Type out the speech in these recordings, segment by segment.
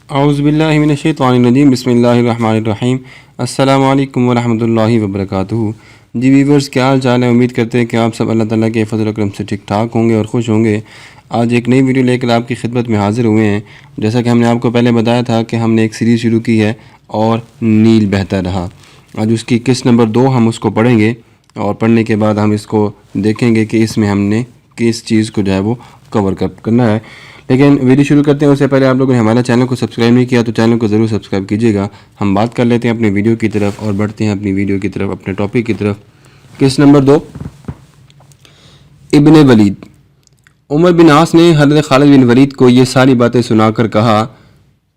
اعوذ باللہ من الشیطان الرجیم، بسم اللہ الرحمن الرحیم۔ السلام علیکم ورحمۃ اللہ وبرکاتہ۔ جی ویورز، کیا حال چال ہے؟ امید کرتے ہیں کہ آپ سب اللہ تعالیٰ کے فضل و کرم سے ٹھیک ٹھاک ہوں گے اور خوش ہوں گے۔ آج ایک نئی ویڈیو لے کر آپ کی خدمت میں حاضر ہوئے ہیں۔ جیسا کہ ہم نے آپ کو پہلے بتایا تھا کہ ہم نے ایک سیریز شروع کی ہے اور نیل بہتا رہا۔ آج اس کی قسط نمبر 2 ہم اس کو پڑھیں گے اور پڑھنے کے بعد ہم اس کو دیکھیں گے کہ اس میں ہم نے کس چیز کو جو ہے وہ کور کرنا ہے۔ لیکن ویڈیو شروع کرتے ہیں اس سے پہلے آپ لوگوں نے ہمارا چینل کو سبسکرائب نہیں کیا تو چینل کو ضرور سبسکرائب کیجیے گا۔ ہم بات کر لیتے ہیں اپنی ویڈیو کی طرف اور بڑھتے ہیں اپنی ویڈیو کی طرف، اپنے ٹاپک کی طرف۔ قسط نمبر 2، ابن ولید۔ عمر بن عاص نے حضرت خالد بن ولید کو یہ ساری باتیں سنا کر کہا،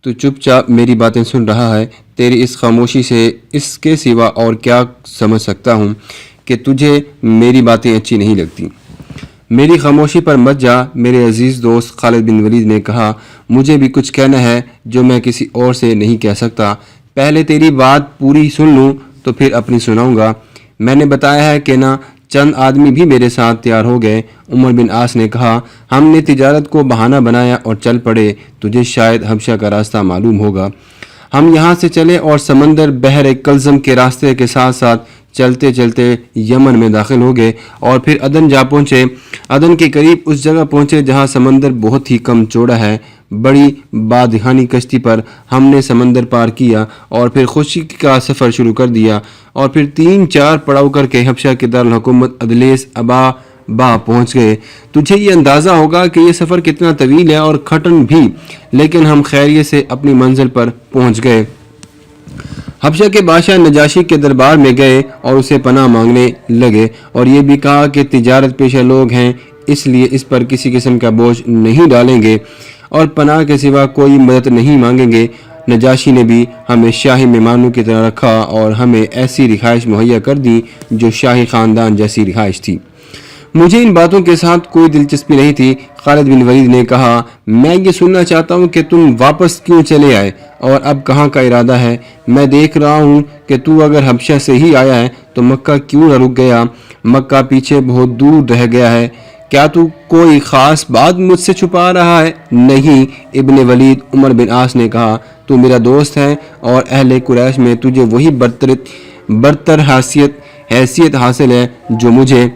تو چپ چاپ میری باتیں سن رہا ہے، تیری اس خاموشی سے اس کے سوا اور کیا سمجھ سکتا ہوں کہ تجھے میری باتیں اچھی نہیں لگتی؟ میری خاموشی پر مت جا۔ میرے عزیز دوست خالد بن ولید نے کہا، مجھے بھی کچھ کہنا ہے جو میں کسی اور سے نہیں کہہ سکتا۔ پہلے تیری بات پوری سن لوں تو پھر اپنی سناؤں گا۔ میں نے بتایا ہے کہ نہ چند آدمی بھی میرے ساتھ تیار ہو گئے۔ عمر بن عاص نے کہا، ہم نے تجارت کو بہانہ بنایا اور چل پڑے، تجھے شاید حبشہ کا راستہ معلوم ہوگا۔ ہم یہاں سے چلے اور سمندر بحر کلزم کے راستے کے ساتھ ساتھ چلتے چلتے یمن میں داخل ہو گئے اور پھر عدن جا پہنچے۔ عدن کے قریب اس جگہ پہنچے جہاں سمندر بہت ہی کم چوڑا ہے۔ بڑی بادہانی کشتی پر ہم نے سمندر پار کیا اور پھر خشکی کا سفر شروع کر دیا اور پھر 3-4 پڑاؤ کر کے حبشہ کے دارالحکومت ادلیس ابابا پہنچ گئے۔ تجھے یہ اندازہ ہوگا کہ یہ سفر کتنا طویل ہے اور کھٹن بھی، لیکن ہم خیریت سے اپنی منزل پر پہنچ گئے۔ حبشہ کے بادشاہ نجاشی کے دربار میں گئے اور اسے پناہ مانگنے لگے اور یہ بھی کہا کہ تجارت پیشہ لوگ ہیں، اس لیے اس پر کسی قسم کا بوجھ نہیں ڈالیں گے اور پناہ کے سوا کوئی مدد نہیں مانگیں گے۔ نجاشی نے بھی ہمیں شاہی مہمانوں کی طرح رکھا اور ہمیں ایسی رہائش مہیا کر دی جو شاہی خاندان جیسی رہائش تھی۔ مجھے ان باتوں کے ساتھ کوئی دلچسپی نہیں تھی۔ خالد بن ولید نے کہا، میں یہ سننا چاہتا ہوں کہ تم واپس کیوں چلے آئے اور اب کہاں کا ارادہ ہے؟ میں دیکھ رہا ہوں کہ تو اگر حبشہ سے ہی آیا ہے تو مکہ کیوں نہ رک گیا؟ مکہ پیچھے بہت دور رہ گیا ہے، کیا تو کوئی خاص بات مجھ سے چھپا رہا ہے؟ نہیں ابن ولید، عمر بن عاص نے کہا، تو میرا دوست ہے اور اہل قریش میں تجھے وہی برتر حیثیت حاصل ہے جو مجھے۔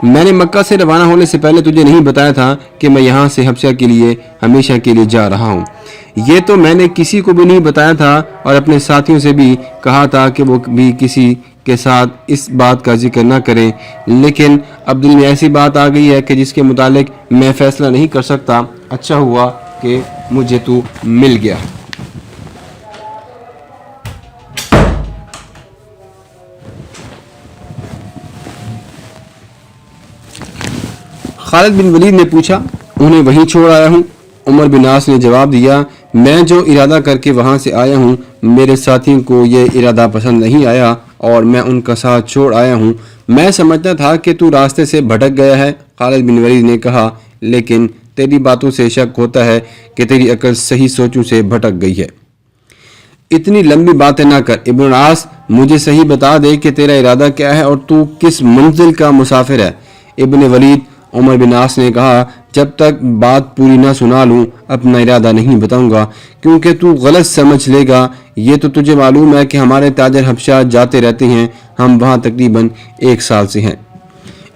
میں نے مکہ سے روانہ ہونے سے پہلے تجھے نہیں بتایا تھا کہ میں یہاں سے حبشہ کے لیے ہمیشہ کے لیے جا رہا ہوں؟ یہ تو میں نے کسی کو بھی نہیں بتایا تھا اور اپنے ساتھیوں سے بھی کہا تھا کہ وہ بھی کسی کے ساتھ اس بات کا ذکر نہ کریں، لیکن اب دل میں ایسی بات آ گئی ہے کہ جس کے متعلق میں فیصلہ نہیں کر سکتا۔ اچھا ہوا کہ مجھے تو مل گیا۔ خالد بن ولید نے پوچھا، انہیں وہیں چھوڑ آیا ہوں؟ عمر بن عاص نے جواب دیا، میں جو ارادہ کر کے وہاں سے آیا ہوں، میرے ساتھیوں کو یہ ارادہ پسند نہیں آیا اور میں ان کا ساتھ چھوڑ آیا ہوں۔ میں سمجھتا تھا کہ تو راستے سے بھٹک گیا ہے۔ خالد بن ولید نے کہا، لیکن تیری باتوں سے شک ہوتا ہے کہ تیری عقل صحیح سوچوں سے بھٹک گئی ہے۔ اتنی لمبی باتیں نہ کر ابن عاص، مجھے صحیح بتا دے کہ تیرا ارادہ کیا ہے اور تو کس منزل کا مسافر ہے؟ ابن ولید، عمر بن عاص نے کہا، جب تک بات پوری نہ سنا لوں اپنا ارادہ نہیں بتاؤں گا، کیونکہ تو غلط سمجھ لے گا۔ یہ تو تجھے معلوم ہے کہ ہمارے تاجر حبشہ جاتے رہتے ہیں، ہم وہاں تقریباً 1 سال سے ہیں۔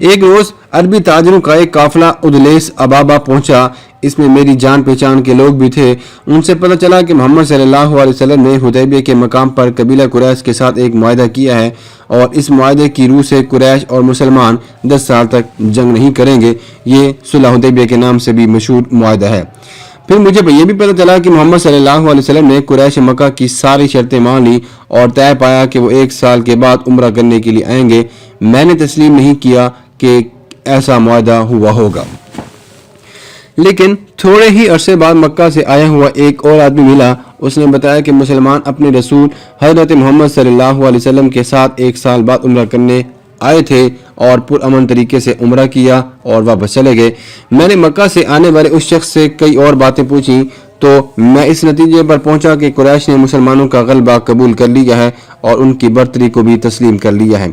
ایک روز عربی تاجروں کا ایک قافلہ ادلیس ابابا پہنچا، اس میں میری جان پہچان کے لوگ بھی تھے۔ ان سے پتہ چلا کہ محمد صلی اللہ علیہ وسلم نے حدیبیہ کے مقام پر قبیلہ قریش کے ساتھ ایک معاہدہ کیا ہے اور اس معاہدے کی روح سے قریش اور مسلمان 10 سال تک جنگ نہیں کریں گے۔ یہ صلح حدیبیہ کے نام سے بھی مشہور معاہدہ ہے۔ پھر مجھے یہ بھی پتہ چلا کہ محمد صلی اللہ علیہ وسلم نے قریش مکہ کی ساری شرطیں مان لی اور طے پایا کہ وہ 1 سال کے بعد عمرہ کرنے کے لیے آئیں گے۔ میں نے تسلیم نہیں کیا کہ ایسا معاہدہ ہوا ہوگا، لیکن تھوڑے ہی عرصے بعد مکہ سے آیا ہوا ایک اور آدمی ملا۔ اس نے بتایا کہ مسلمان اپنے رسول حضرت محمد صلی اللہ علیہ وسلم کے ساتھ 1 سال بعد عمرہ کرنے آئے تھے اور پرامن طریقے سے عمرہ کیا اور واپس چلے گئے۔ میں نے مکہ سے آنے والے اس شخص سے کئی اور باتیں پوچھیں تو میں اس نتیجے پر پہنچا کہ قریش نے مسلمانوں کا غلبہ قبول کر لیا ہے اور ان کی برتری کو بھی تسلیم کر لیا ہے۔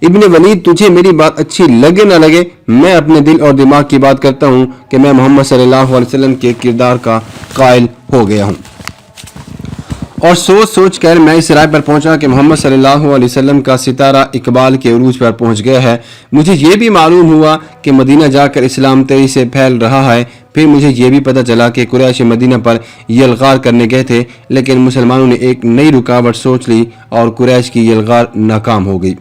ابن ولید، تجھے میری بات اچھی لگے نہ لگے، میں اپنے دل اور دماغ کی بات کرتا ہوں کہ میں محمد صلی اللہ علیہ وسلم کے کردار کا قائل ہو گیا ہوں۔ اور سوچ سوچ کر میں اس رائے پر پہنچا کہ محمد صلی اللہ علیہ وسلم کا ستارہ اقبال کے عروج پر پہنچ گیا ہے۔ مجھے یہ بھی معلوم ہوا کہ مدینہ جا کر اسلام تیزی سے پھیل رہا ہے۔ پھر مجھے یہ بھی پتہ چلا کہ قریش مدینہ پر یلغار کرنے گئے تھے، لیکن مسلمانوں نے ایک نئی رکاوٹ سوچ لی اور قریش کی یلغار ناکام ہو گئی۔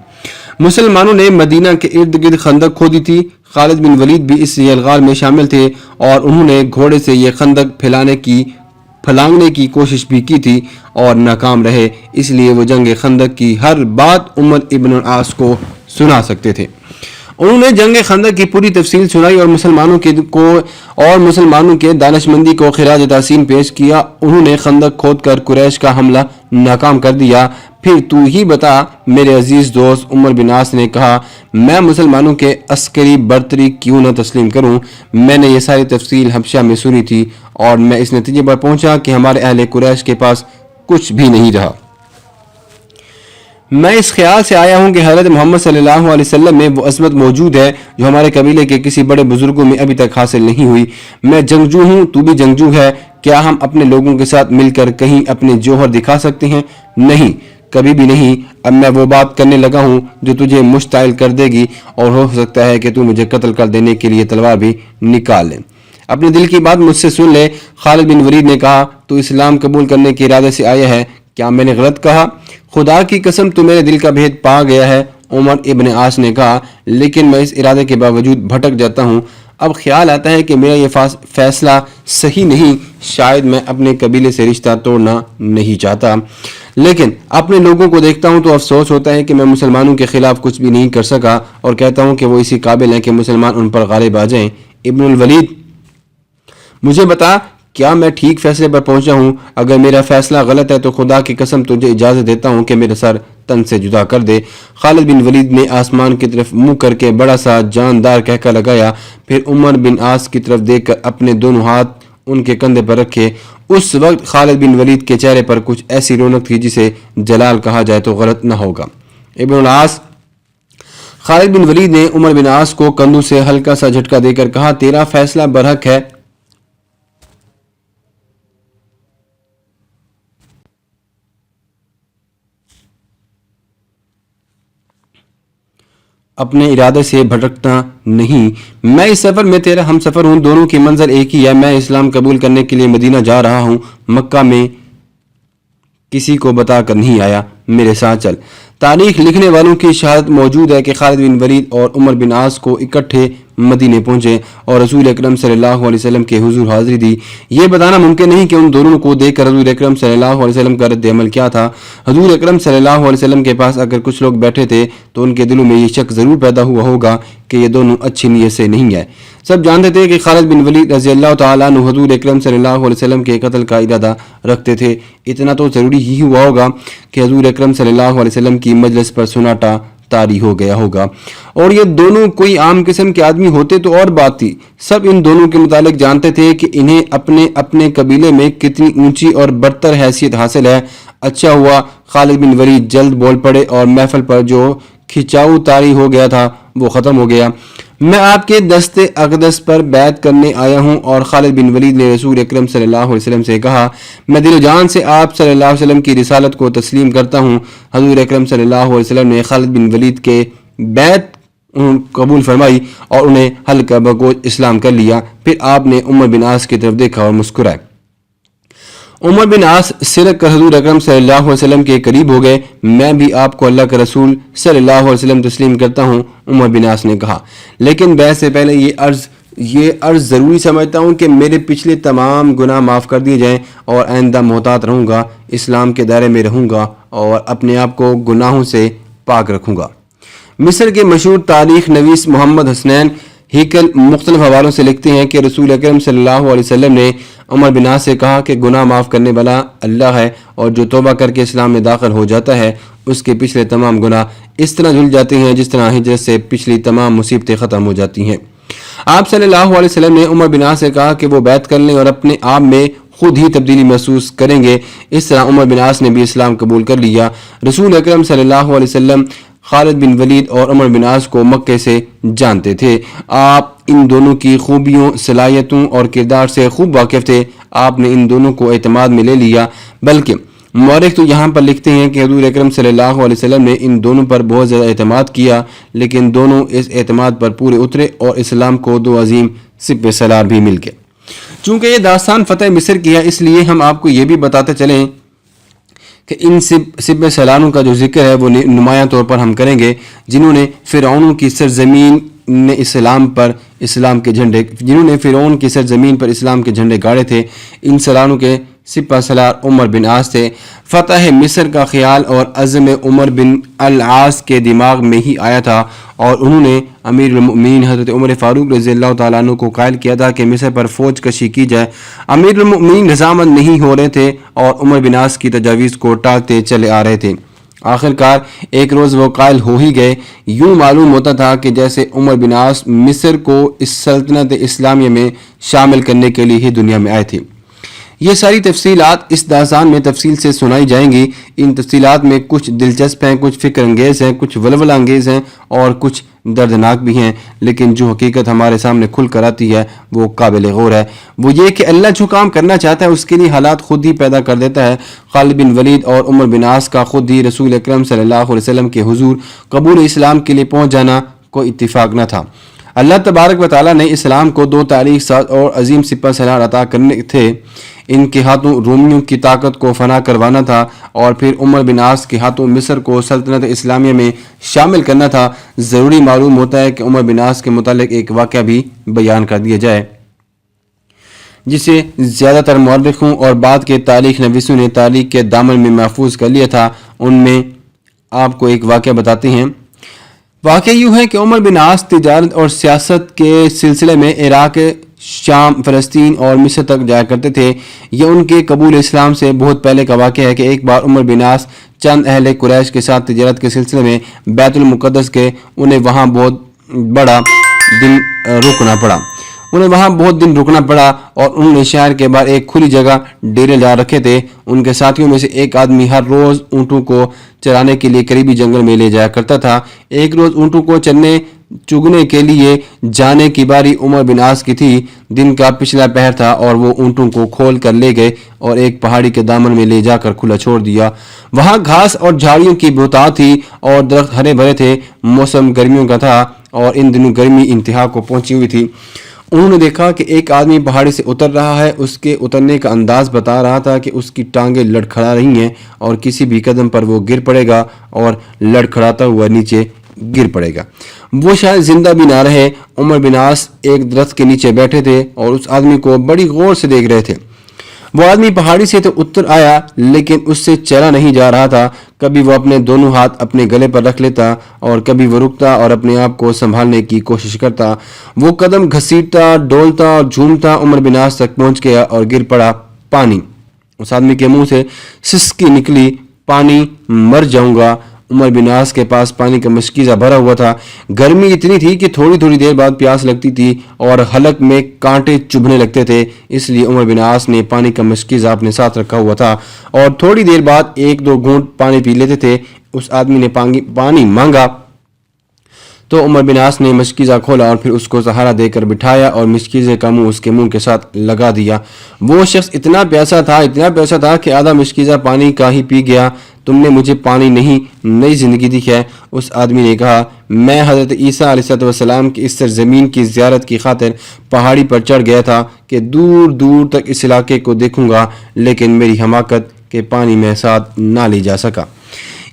مسلمانوں نے مدینہ کے ارد گرد خندق کھودی تھی۔ خالد بن ولید بھی اس یلغار میں شامل تھے اور انہوں نے گھوڑے سے یہ خندق پھلانگنے کی کوشش بھی کی تھی اور ناکام رہے، اس لیے وہ جنگ خندق کی ہر بات عمر ابن العاص کو سنا سکتے تھے۔ انہوں نے جنگ خندق کی پوری تفصیل سنائی اور مسلمانوں کے دانش مندی کو خراج تحسین پیش کیا۔ انہوں نے خندق کھود کر قریش کا حملہ ناکام کر دیا۔ پھر تو ہی بتا میرے عزیز دوست، عمر بن عاص نے کہا، میں مسلمانوں کے عسکری برتری کیوں نہ تسلیم کروں؟ میں نے یہ ساری تفصیل حبشہ میں سنی تھی اور میں اس نتیجے پر پہنچا کہ ہمارے اہل قریش کے پاس کچھ بھی نہیں رہا۔ میں اس خیال سے آیا ہوں کہ حضرت محمد صلی اللہ علیہ وسلم میں وہ عظمت موجود ہے جو ہمارے قبیلے کے کسی بڑے بزرگوں میں ابھی تک حاصل نہیں ہوئی۔ میں جنگجو ہوں، تو بھی جنگجو ہے، کیا ہم اپنے لوگوں کے ساتھ مل کر کہیں اپنے جوہر دکھا سکتے ہیں؟ نہیں، کبھی بھی نہیں۔ اب میں وہ بات کرنے لگا ہوں جو تجھے مشتعل کر دے گی اور ہو سکتا ہے کہ تو مجھے قتل کر دینے کے لیے تلوار بھی نکال لے۔ اپنے دل کی بات مجھ سے سن لے۔ خالد بن ولید نے کہا، تو اسلام قبول کرنے کے ارادے سے آیا ہے، کیا میں نے غلط کہا؟ خدا کی قسم تو میرے دل کا بھید پا گیا ہے، عمر ابن عاص نے کہا، لیکن میں اس ارادے کے باوجود بھٹک جاتا ہوں۔ اب خیال آتا ہے کہ میرا یہ فیصلہ صحیح نہیں، شاید میں اپنے قبیلے سے رشتہ توڑنا نہیں چاہتا، لیکن اپنے لوگوں کو دیکھتا ہوں تو افسوس ہوتا ہے کہ میں مسلمانوں کے خلاف کچھ بھی نہیں کر سکا، اور کہتا ہوں کہ وہ اسی قابل ہیں کہ مسلمان ان پر غالب آ جائیں۔ ابن الولید، مجھے بتا کیا میں ٹھیک فیصلے پر پہنچا ہوں؟ اگر میرا فیصلہ غلط ہے تو خدا کی قسم تجھے اجازت دیتا ہوں کہ میرا سر تن سے جدا کر دے۔ خالد بن ولید نے آسمان کی طرف منہ کر کے بڑا سا جاندار کہکا لگایا، پھر عمر بن عاص کی طرف دیکھ کر اپنے دونوں ہاتھ ان کے کندھے پر رکھے۔ اس وقت خالد بن ولید کے چہرے پر کچھ ایسی رونق تھی جسے جلال کہا جائے تو غلط نہ ہوگا۔ ابن العاص، خالد بن ولید نے عمر بن عاص کو کندھوں سے ہلکا سا جھٹکا دے کر کہا، تیرا فیصلہ برحق ہے۔ اپنے ارادے سے بھٹکتا نہیں، میں اس سفر میں تیرا ہم سفر ہوں، دونوں کی منزل ایک ہی ہے۔ میں اسلام قبول کرنے کے لیے مدینہ جا رہا ہوں، مکہ میں کسی کو بتا کر نہیں آیا، میرے ساتھ چل۔ تاریخ لکھنے والوں کی شہادت موجود ہے کہ خالد بن ولید اور عمر بن عاص کو اکٹھے مدینے پہنچے اور رسول اکرم صلی اللہ علیہ وسلم کے حضور حاضری دی۔ یہ بتانا ممکن نہیں کہ ان دونوں کو دیکھ کر حضور اکرم صلی اللہ علیہ وسلم کا رد عمل کیا تھا۔ حضور اکرم صلی اللہ علیہ وسلم کے پاس اگر کچھ لوگ بیٹھے تھے تو ان کے دلوں میں یہ شک ضرور پیدا ہوا ہوگا کہ یہ دونوں اچھی نیت سے نہیں ہے۔ سب جانتے تھے کہ خالد بن ولید رضی اللہ تعالیٰ عنہ حضور اکرم صلی اللہ علیہ وسلم کے قتل کا ارادہ رکھتے تھے۔ اتنا تو ضروری ہی ہوا ہوگا کہ حضور اکرم صلی اللہ علیہ وسلم کی مجلس پر سناٹا طاری ہو گیا ہوگا، اور یہ دونوں کوئی عام قسم کے آدمی ہوتے تو اور بات تھی۔ سب ان دونوں کے متعلق جانتے تھے کہ انہیں اپنے اپنے قبیلے میں کتنی اونچی اور برتر حیثیت حاصل ہے۔ اچھا ہوا خالد بن ولید جلد بول پڑے اور محفل پر جو کھچاؤ طاری ہو گیا تھا وہ ختم ہو گیا۔ میں آپ کے دست اقدس پر بیعت کرنے آیا ہوں۔ اور خالد بن ولید نے رسول اکرم صلی اللہ علیہ وسلم سے کہا، میں دل و جان سے آپ صلی اللہ علیہ وسلم کی رسالت کو تسلیم کرتا ہوں۔ حضور اکرم صلی اللہ علیہ وسلم نے خالد بن ولید کے بیعت قبول فرمائی اور انہیں ہلکا بگوش اسلام کر لیا۔ پھر آپ نے عمر بن عاص کی طرف دیکھا اور مسکرائے۔ عمر بن عاص سرک کر حضور اکرم صلی اللہ علیہ وسلم کے قریب ہو گئے۔ میں بھی آپ کو اللہ کے رسول صلی اللہ علیہ وسلم تسلیم کرتا ہوں، عمر بن عاص نے کہا، لیکن بیعت سے پہلے یہ عرض ضروری سمجھتا ہوں کہ میرے پچھلے تمام گناہ معاف کر دیے جائیں، اور آئندہ محتاط رہوں گا، اسلام کے دائرے میں رہوں گا اور اپنے آپ کو گناہوں سے پاک رکھوں گا۔ مصر کے مشہور تاریخ نویس محمد حسنین ہیکل مختلف حوالوں سے لکھتے ہیں کہ رسول اکرم صلی اللہ علیہ وسلم نے عمر بن عاص سے کہا کہ گناہ معاف کرنے والا اللہ ہے، اور جو توبہ کر کے اسلام میں داخل ہو جاتا ہے اس کے پچھلے تمام گناہ اس طرح دھل جاتے ہیں جس طرح ہجرت سے پچھلی تمام مصیبتیں ختم ہو جاتی ہیں۔ آپ صلی اللہ علیہ وسلم نے عمر بن عاص سے کہا کہ وہ بیعت کر لیں اور اپنے آپ میں خود ہی تبدیلی محسوس کریں گے۔ اس طرح عمر بن عاص نے بھی اسلام قبول کر لیا۔ رسول اکرم صلی اللہ علیہ وسلم خالد بن ولید اور عمر بن عاص کو مکے سے جانتے تھے۔ آپ ان دونوں کی خوبیوں، صلاحیتوں اور کردار سے خوب واقف تھے۔ آپ نے ان دونوں کو اعتماد میں لے لیا، بلکہ مورخ تو یہاں پر لکھتے ہیں کہ حضور اکرم صلی اللہ علیہ وسلم نے ان دونوں پر بہت زیادہ اعتماد کیا، لیکن دونوں اس اعتماد پر پورے اترے اور اسلام کو دو عظیم سپہ سالار بھی مل گئے۔ چونکہ یہ داستان فتح مصر کی ہے، اس لیے ہم آپ کو یہ بھی بتاتے چلیں کہ ان سپہ سالاروں کا جو ذکر ہے وہ نمایاں طور پر ہم کریں گے، جنہوں نے فرعونوں کی سرزمین نے اسلام کے جھنڈے جنہوں نے فرعون کی سرزمین پر اسلام کے جھنڈے گاڑے تھے۔ ان سالاروں کے سپہ سالار عمر بن عاص تھے۔ فتح مصر کا خیال اور عزم عمر بن العاص کے دماغ میں ہی آیا تھا، اور انہوں نے امیر المؤمنین حضرت عمر فاروق رضی اللہ تعالیٰ عنہ کو قائل کیا تھا کہ مصر پر فوج کشی کی جائے۔ امیر المؤمنین رضامند نہیں ہو رہے تھے اور عمر بن عاص کی تجاویز کو ٹالتے چلے آ رہے تھے۔ آخرکار ایک روز وہ قائل ہو ہی گئے۔ یوں معلوم ہوتا تھا کہ جیسے عمر بن عاص مصر کو اس سلطنت اسلامیہ میں شامل کرنے کے لیے ہی دنیا میں آئے تھے۔ یہ ساری تفصیلات اس داستان میں تفصیل سے سنائی جائیں گی۔ ان تفصیلات میں کچھ دلچسپ ہیں، کچھ فکر انگیز ہیں، کچھ ولولہ انگیز ہیں اور کچھ دردناک بھی ہیں، لیکن جو حقیقت ہمارے سامنے کھل کر آتی ہے وہ قابل غور ہے۔ وہ یہ کہ اللہ جو کام کرنا چاہتا ہے اس کے لیے حالات خود ہی پیدا کر دیتا ہے۔ خالد بن ولید اور عمر بن عاص کا خود ہی رسول اکرم صلی اللہ علیہ وسلم کے حضور قبول اسلام کے لیے پہنچ جانا کوئی اتفاق نہ تھا۔ اللہ تبارک و تعالیٰ نے اسلام کو دو تاریخ ساز اور عظیم سپہ سالار عطا کرنے تھے۔ ان کے ہاتھوں رومیوں کی طاقت کو فنا کروانا تھا اور پھر عمر بن عاص کے ہاتھوں مصر کو سلطنت اسلامیہ میں شامل کرنا تھا۔ ضروری معلوم ہوتا ہے کہ عمر بن عاص کے متعلق ایک واقعہ بھی بیان کر دیا جائے، جسے زیادہ تر مورخوں اور بعد کے تاریخ نویسوں نے تاریخ کے دامن میں محفوظ کر لیا تھا۔ ان میں آپ کو ایک واقعہ بتاتے ہیں۔ واقعہ یوں ہے کہ عمر بن عاص تجارت اور سیاست کے سلسلے میں عراق، شام، فلسطین اور مصر تک جایا کرتے تھے۔ یہ ان کے قبول اسلام سے بہت پہلے کا واقعہ ہے کہ ایک بار عمر بن عاص چند اہل قریش کے ساتھ تجارت کے سلسلے میں بیت المقدس کے انہیں وہاں بہت دن رکنا پڑا اور انہوں نے شہر کے باہر ایک کھلی جگہ ڈیرے لا رکھے تھے۔ ان کے ساتھیوں میں سے ایک آدمی ہر روز اونٹوں کو چرانے کے لیے قریبی جنگل میں لے جایا کرتا تھا۔ ایک روز اونٹوں کو چگنے کے لیے جانے کی باری عمر بن عاص کی تھی۔ دن کا پچھلا پہر تھا اور وہ اونٹوں کو کھول کر لے گئے اور ایک پہاڑی کے دامن میں لے جا کر کھلا چھوڑ دیا۔ وہاں گھاس اور جھاڑیوں کی بہتات تھی اور درخت ہرے بھرے تھے۔ موسم گرمیوں کا تھا اور ان دنوں گرمی انتہا کو پہنچی ہوئی تھی۔ انہوں نے دیکھا کہ ایک آدمی پہاڑی سے اتر رہا ہے۔ اس کے اترنے کا انداز بتا رہا تھا کہ اس کی ٹانگیں لڑکھڑا رہی ہیں اور کسی بھی قدم پر وہ گر پڑے گا اور لڑکھڑاتا ہوا نیچے گر پڑے گا۔ وہ شاید زندہ بھی نہ رہے۔ عمر بن عاص ایک درخت کے نیچے بیٹھے تھے اور اس آدمی کو بڑی غور سے دیکھ رہے تھے۔ وہ آدمی پہاڑی سے تو اتر آیا لیکن اس سے چلا نہیں جا رہا تھا۔ کبھی وہ اپنے دونوں ہاتھ اپنے گلے پر رکھ لیتا اور کبھی وہ رکتا اور اپنے آپ کو سنبھالنے کی کوشش کرتا۔ وہ قدم گھسیٹتا، ڈولتا اور جھومتا عمر بن عاص تک پہنچ گیا اور گر پڑا۔ پانی! اس آدمی کے منہ سے سسکی نکلی، پانی! مر جاؤں گا۔ عمر بن عاص کے پاس پانی کا مشکیزہ بھرا ہوا تھا۔ گرمی اتنی تھی کہ تھوڑی تھوڑی دیر بعد پیاس لگتی تھی اور حلق میں کانٹے چبھنے لگتے تھے۔ اس لیے عمر بن عاص نے پانی کا مشکیزہ اپنے ساتھ رکھا ہوا تھا اور تھوڑی دیر بعد ایک دو گھونٹ پانی پی لیتے تھے۔ اس آدمی نے پانی مانگا تو عمر بن عاص نے مشکیزہ کھولا اور پھر اس کو سہارا دے کر بٹھایا اور مشکیزے کا منہ اس کے منہ کے ساتھ لگا دیا۔ وہ شخص اتنا پیاسا تھا کہ آدھا مشکیزہ پانی کا ہی پی گیا۔ تم نے مجھے پانی نہیں، نئی زندگی دی ہے۔ اس آدمی نے کہا، میں حضرت عیسیٰ علیہ السلام کی اس سرزمین کی زیارت کی خاطر پہاڑی پر چڑھ گیا تھا کہ دور دور تک اس علاقے کو دیکھوں گا، لیکن میری حماقت کے پانی میں ساتھ نہ لے جا سکا۔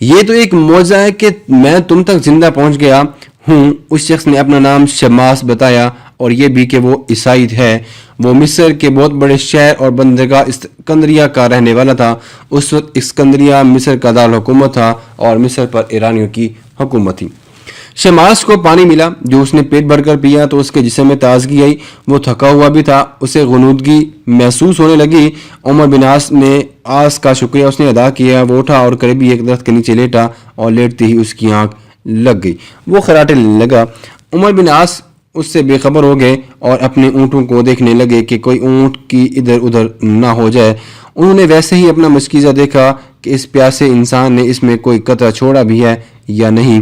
یہ تو ایک معجزہ ہے کہ میں تم تک زندہ پہنچ گیا ہوں۔ اس شخص نے اپنا نام شماس بتایا اور یہ بھی کہ وہ عیسائی ہے۔ وہ مصر کے بہت بڑے شہر اور بندرگاہ اسکندریہ کا رہنے والا تھا۔ اس وقت اسکندریہ مصر کا دارالحکومت تھا اور مصر پر ایرانیوں کی حکومت تھی۔ شماس کو پانی ملا جو اس نے پیٹ بھر کر پیا تو اس کے جسم میں تازگی آئی۔ وہ تھکا ہوا بھی تھا، اسے غنودگی محسوس ہونے لگی۔ عمر بن عاص کا شکریہ اس نے ادا کیا۔ وہ اٹھا اور قریبی ایک درخت کے نیچے لیٹا اور لیٹتے ہی اس کی آنکھ لگ گئی۔ وہ خراٹے لینے لگا۔ عمر بن عاص اس سے بے خبر ہو گئے اور اپنے اونٹوں کو دیکھنے لگے کہ کوئی اونٹ کی ادھر ادھر نہ ہو جائے۔ انہوں نے ویسے ہی اپنا مشکیزہ دیکھا کہ اس پیاسے انسان نے اس میں کوئی قطرہ چھوڑا بھی ہے یا نہیں۔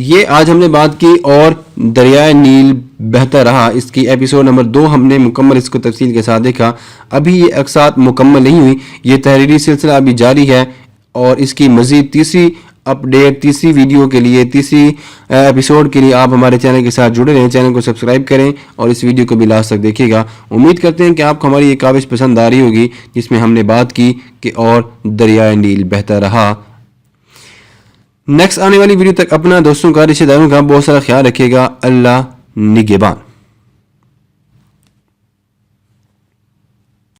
یہ آج ہم نے بات کی اور دریائے نیل بہتا رہا، اس کی ایپیسوڈ نمبر 2 ہم نے مکمل اس کو تفصیل کے ساتھ دیکھا۔ ابھی یہ اقساط مکمل نہیں ہوئی، یہ تحریری سلسلہ ابھی جاری ہے، اور اس کی مزید تیسری اپڈیٹ، تیسری ویڈیو کے لیے، تیسری ایپیسوڈ کے لیے آپ ہمارے چینل کے ساتھ جڑے رہیں، چینل کو سبسکرائب کریں اور اس ویڈیو کو بھی لاسٹ تک دیکھیے گا۔ امید کرتے ہیں کہ آپ کو ہماری یہ کاوش پسند آ رہی ہوگی جس میں ہم نے بات کی کہ اور دریائے نیل بہتا رہا۔ نیکسٹ آنے والی ویڈیو تک اپنا، دوستوں کا، رشتہ داروں کا بہت سارا خیال رکھیے گا۔ اللہ نگہبان۔